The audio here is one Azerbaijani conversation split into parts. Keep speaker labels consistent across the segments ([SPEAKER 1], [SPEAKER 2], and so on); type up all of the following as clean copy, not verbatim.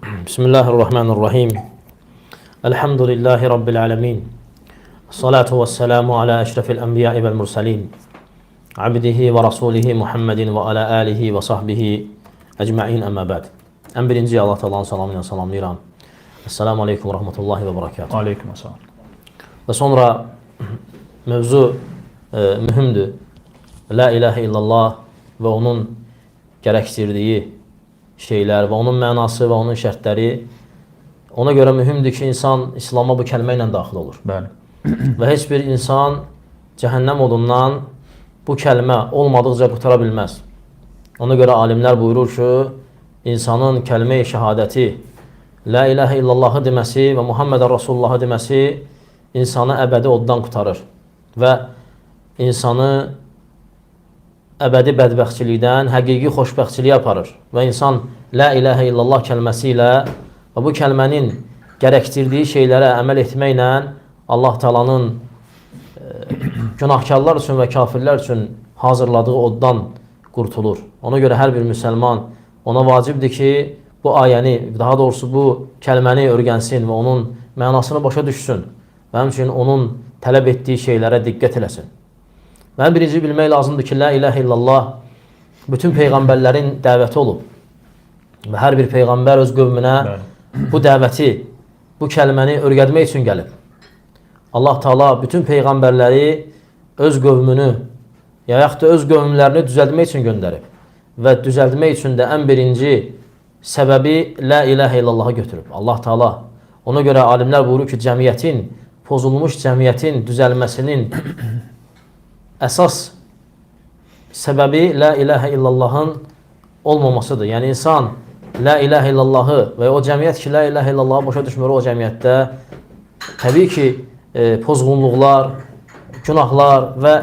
[SPEAKER 1] Bismillahirrahmanirrahim. Elhamdülillahi Rabbil alemin. Salatu vesselamu ala eşrefil enbiyai vel mursalin. Abdihi ve rasulihi Muhammedin ve ala alihi ve sahbihi ecma'in amma ba'd. En birinci Allah Teala'nın salamıyla salamlayıram. Esselamu aleyküm ve rahmetullahi ve berekatuhu.
[SPEAKER 2] Aleyküm selam.
[SPEAKER 1] Ve sonra mevzu mühümdür. La ilahe illallah ve onun gerektirdiği şeyler ve onun mənası ve onun şərtləri ona göre mühümdür ki insan İslam'a bu kəlmə ilə daxil olur.
[SPEAKER 2] Bəli.
[SPEAKER 1] Və heç bir insan cəhənnəm odundan bu kəlmə olmadıqca qutara bilməz. Ona görə alimlər buyurur ki, insanın kəlmə-i şəhadəti, La ilahe illallahı deməsi və Muhammedən Rasulullahı deməsi insanı əbədi oddan qutarır və insanı əbədi bədbəxtçilikdən həqiqi xoşbəxtçiliyə aparır. Və insan La ilahe illallah kəlməsi ilə və bu kəlmənin gərəktirdiyi şeylərə əməl etməklə Allah Teala'nın günahkarlar üçün və kafirlər üçün hazırladığı oddan qurtulur. Ona görə hər bir müsəlman ona vacibdir ki, bu ayəni, daha doğrusu bu kəlməni öyrənsin və onun mənasını başa düşsün və həmçinin onun tələb etdiyi şeylərə diqqət eləsin. Və birinci bilmək lazımdır ki, La ilahe illallah bütün peyğəmbərlərin dəvəti olub. Və hər bir peyğəmbər öz qövmünə bu dəvəti, bu kəlməni öyrətmək üçün gəlib. Allah Teala bütün peyğəmbərləri öz qövmünü, yaxud da öz qövmlərini düzəltmək üçün göndərib. Və düzəltmək üçün də ən birinci səbəbi La ilahe illallahı götürüb. Allah Teala ona görə alimlər buyurur ki, cəmiyyətin, pozulmuş cəmiyyətin düzəlməsinin əsas səbəbi La ilahe illallahın olmamasıdır. Yəni insan La ilahe illallahı və o cəmiyyət ki, La ilahe illallahı başa düşmür, o cəmiyyətdə təbii ki, pozğunluqlar, günahlar və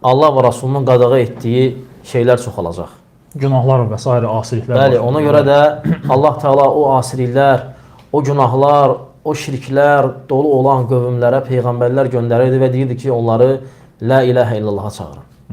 [SPEAKER 1] Allah və Rasulunun qadağa etdiyi şeylər çoxalacaq.
[SPEAKER 2] Günahlar və s. asiliklər.
[SPEAKER 1] Bəli, ona görə də Allah Teala o asiliklər, o günahlar, o şirklər dolu olan qövmlərə peyğəmbərlər göndərirdi və deyirdi ki, onları La ilahe illallaha çağırın.